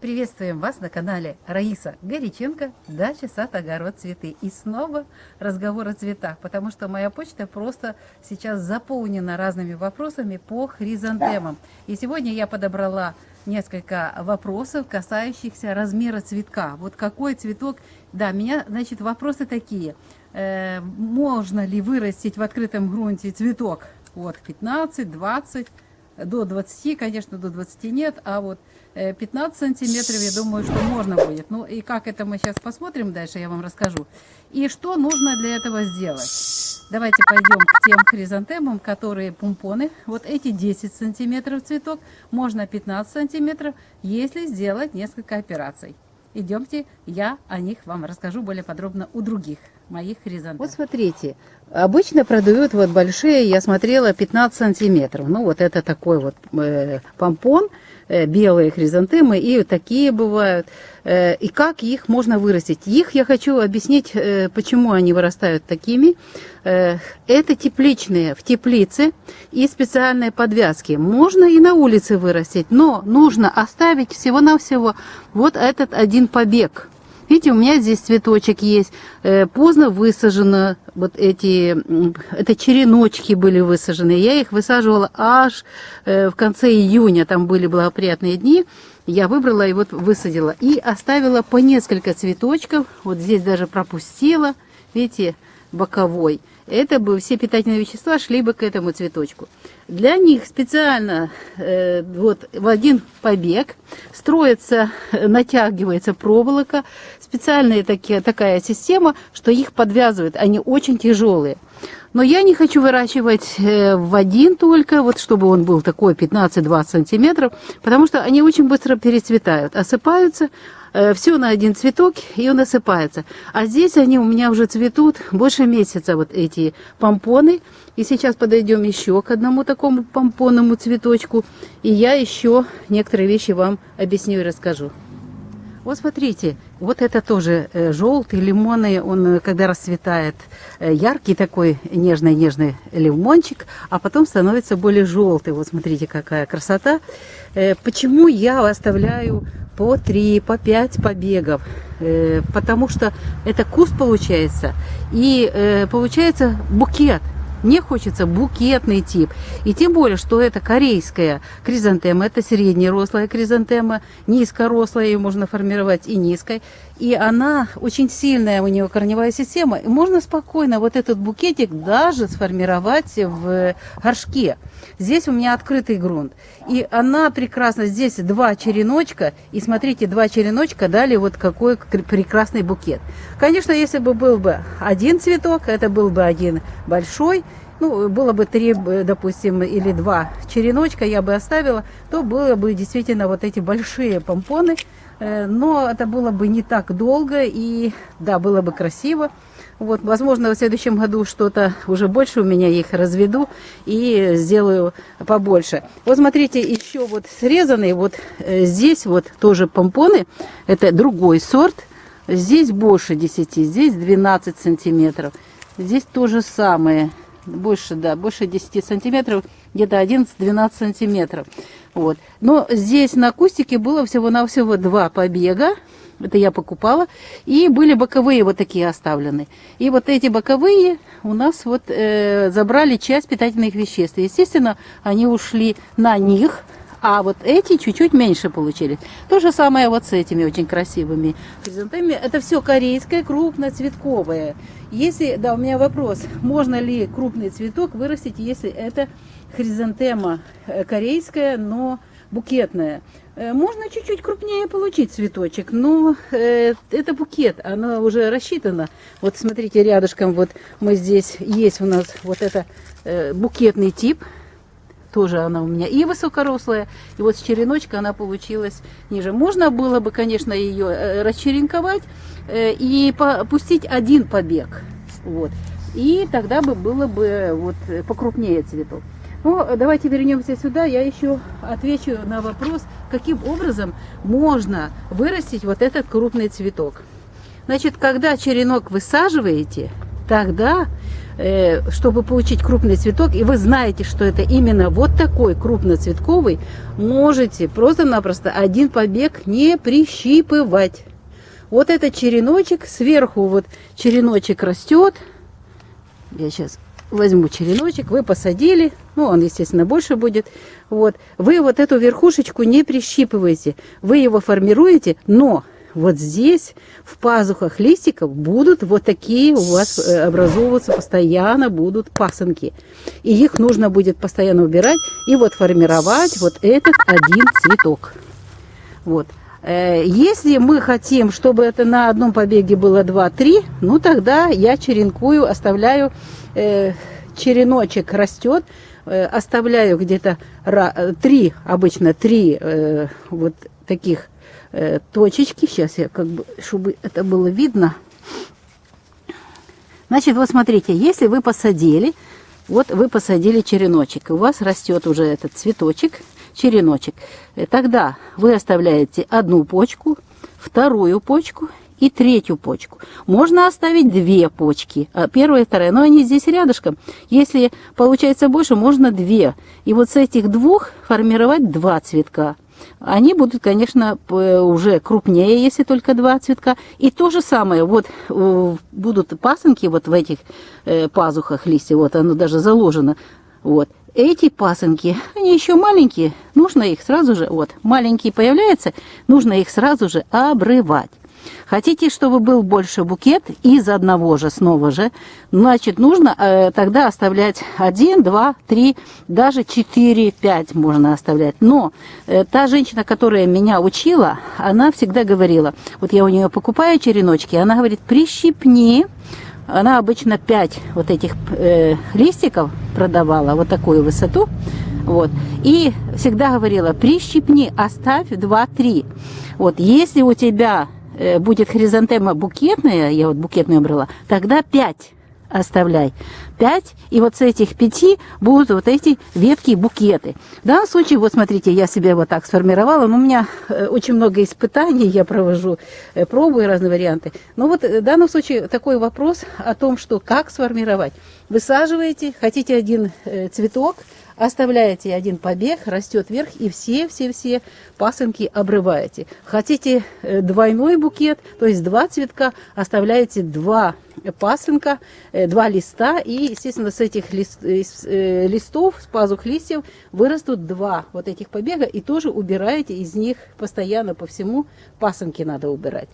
Приветствуем вас на канале Раиса Горяченко, дача, сад, огород, цветы. И снова разговор о цветах, потому что моя почта просто сейчас заполнена разными вопросами по хризантемам. И сегодня я подобрала несколько вопросов, касающихся размера цветка. Вот какой цветок, да, меня, значит, вопросы такие. Можно ли вырастить в открытом грунте цветок? Вот 15, 20, до 20, конечно, до 20 нет, а вот 15 сантиметров, я думаю, что можно будет. Ну и как это мы сейчас посмотрим дальше, я вам расскажу. И что нужно для этого сделать. Давайте пойдем к тем хризантемам, которые помпоны. Вот эти 10 сантиметров цветок, можно 15 сантиметров, если сделать несколько операций. Идемте, я о них вам расскажу более подробно у других моих хризантем. Вот смотрите, обычно продают вот большие, я смотрела, 15 сантиметров. Ну вот это такой вот помпон, белые хризантемы, и такие бывают. И как их можно вырастить? Их я хочу объяснить, почему они вырастают такими. Это тепличные, в теплице и специальные подвязки. Можно и на улице вырастить, но нужно оставить всего-навсего вот этот один побег. Видите, у меня здесь цветочек есть, поздно высажено, вот это череночки были высажены. Я их высаживала аж в конце июня, там были благоприятные дни. Я выбрала и вот высадила. И оставила по несколько цветочков, вот здесь даже пропустила, видите, боковой. Это бы все питательные вещества шли бы к этому цветочку. Для них специально вот в один побег строится, натягивается проволока, специальная такая система, что их подвязывают. Они очень тяжелые. Но я не хочу выращивать в один только, вот чтобы он был такой 15-20 сантиметров, потому что они очень быстро перецветают, осыпаются. Все на один цветок, и он осыпается. А здесь они у меня уже цветут больше месяца, вот эти помпоны. И сейчас подойдем еще к одному такому помпонному цветочку. И я еще некоторые вещи вам объясню и расскажу. Вот смотрите, вот это тоже желтый, лимонный, он когда расцветает, яркий такой нежный-нежный лимончик, а потом становится более желтый. Вот смотрите, какая красота. Почему я оставляю по 3, по 5 побегов? Потому что это куст получается, и получается букет. Мне хочется букетный тип. И тем более, что это корейская хризантема, это среднерослая хризантема, низкорослая, ее можно формировать и низкой. И она очень сильная, у нее корневая система. И можно спокойно вот этот букетик даже сформировать в горшке. Здесь у меня открытый грунт. И она прекрасна. Здесь 2 череночка. И смотрите, 2 череночка дали вот какой прекрасный букет. Конечно, если бы был бы один цветок, это был бы один большой. Ну, было бы 3, допустим, или 2 череночка, я бы оставила, то было бы действительно вот эти большие помпоны. Но это было бы не так долго, и да, было бы красиво. Вот, возможно, в следующем году что-то уже больше у меня их разведу и сделаю побольше. Вот смотрите, еще вот срезанный, вот здесь вот тоже помпоны, это другой сорт. Здесь больше 10, здесь 12 сантиметров. Здесь то же самое, больше, да, больше 10 сантиметров, где-то 11-12 сантиметров. Вот. Но здесь на кустике было всего-навсего 2 побега. Это я покупала. И были боковые вот такие оставлены. И вот эти боковые у нас вот забрали часть питательных веществ. Естественно, они ушли на них. А вот эти чуть-чуть меньше получили. То же самое вот с этими очень красивыми хризантемами. Это все корейское, крупноцветковое. Если, да, у меня вопрос, можно ли крупный цветок вырастить, если это хризантема корейская, но букетная? Можно чуть-чуть крупнее получить цветочек, но это букет, оно уже рассчитано. Вот смотрите, рядышком вот мы здесь есть у нас вот это букетный тип. Тоже она у меня и высокорослая, и вот с череночка она получилась ниже. Можно было бы, конечно, ее расчеренковать и пустить один побег. Вот. И тогда бы было бы вот покрупнее цветок. Ну, давайте вернемся сюда. Я еще отвечу на вопрос, каким образом можно вырастить вот этот крупный цветок. Значит, когда черенок высаживаете, тогда чтобы получить крупный цветок, и вы знаете, что это именно вот такой крупноцветковый, можете просто-напросто один побег не прищипывать. Вот этот череночек, сверху вот череночек растет. Я сейчас возьму череночек, вы посадили, ну он, естественно, больше будет. Вот. Вы вот эту верхушечку не прищипываете, вы его формируете, но вот здесь в пазухах листиков будут вот такие у вас образовываться, постоянно будут пасынки. И их нужно будет постоянно убирать и вот формировать вот этот один цветок. Вот. Если мы хотим, чтобы это на одном побеге было 2-3, ну тогда я черенкую, оставляю, череночек растет, оставляю где-то 3, обычно 3 вот таких точечки. Сейчас я как бы, чтобы это было видно. Значит, вот смотрите, если вы посадили, вот вы посадили череночек, у вас растет уже этот цветочек, череночек, тогда вы оставляете одну почку, вторую почку и третью почку. Можно оставить 2 почки, первая и вторая, но они здесь рядышком. Если получается больше, можно 2. И вот с этих 2 формировать 2 цветка. Они будут, конечно, уже крупнее, если только 2 цветка. И то же самое, вот будут пасынки вот в этих пазухах листьев, вот оно даже заложено. Вот. Эти пасынки, они еще маленькие, нужно их сразу же, вот, маленькие появляются, нужно их сразу же обрывать. Хотите, чтобы был больше букет из одного же, снова же, значит, нужно тогда оставлять 1, 2, 3, даже 4, 5 можно оставлять. Но та женщина, которая меня учила, она всегда говорила, вот я у нее покупаю череночки, она говорит, прищипни. Она обычно 5 вот этих листиков продавала, вот такую высоту. Вот. И всегда говорила, прищипни, оставь 2-3. Вот. Если у тебя будет хризантема букетная, я вот букетную брала, тогда 5 оставляй. 5, и вот с этих 5 будут вот эти ветки букеты. В данном случае, вот смотрите, я себе вот так сформировала, но у меня очень много испытаний, я провожу, пробую разные варианты. Но вот в данном случае такой вопрос о том, что как сформировать. Высаживаете, хотите один цветок, оставляете один побег, растет вверх, и все пасынки обрываете. Хотите двойной букет, то есть 2 цветка, оставляете 2 пасынка, 2 листа, и, естественно, с этих листов, с пазух листьев вырастут 2 вот этих побега, и тоже убираете из них постоянно по всему, пасынки надо убирать.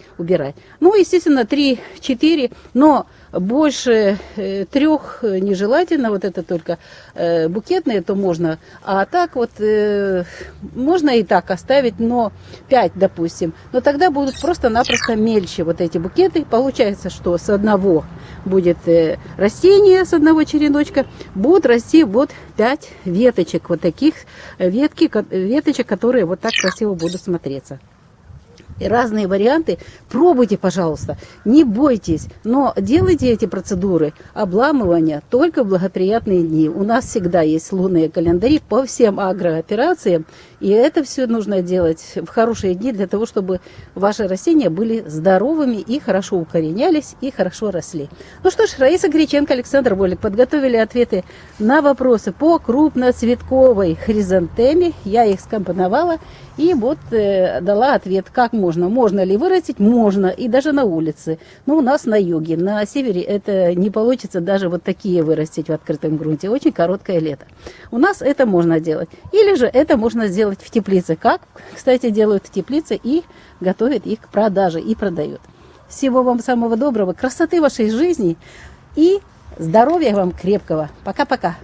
Ну, естественно, 3-4, но больше 3 нежелательно, вот это только букетные, то можно, а так вот можно и так оставить, но 5, допустим, но тогда будут просто-напросто мельче вот эти букеты. Получается, что с одного будет растение, с одного череночка будут расти вот 5 веточек, вот таких веточек, которые вот так красиво будут смотреться. И разные варианты. Пробуйте, пожалуйста, не бойтесь, но делайте эти процедуры обламывания только в благоприятные дни. У нас всегда есть лунные календари по всем агрооперациям, и это все нужно делать в хорошие дни для того, чтобы ваши растения были здоровыми и хорошо укоренялись, и хорошо росли. Ну что ж, Раиса Кириченко, Александр Волик подготовили ответы на вопросы по крупноцветковой хризантеме. Я их скомпоновала и вот дала ответ, как можно. Можно ли вырастить? Можно, и даже на улице. Но у нас на юге, на севере это не получится даже вот такие вырастить в открытом грунте. Очень короткое лето. У нас это можно делать. Или же это можно сделать в теплице. Как, кстати, делают в теплице и готовят их к продаже и продают. Всего вам самого доброго, красоты вашей жизни и здоровья вам крепкого. Пока-пока.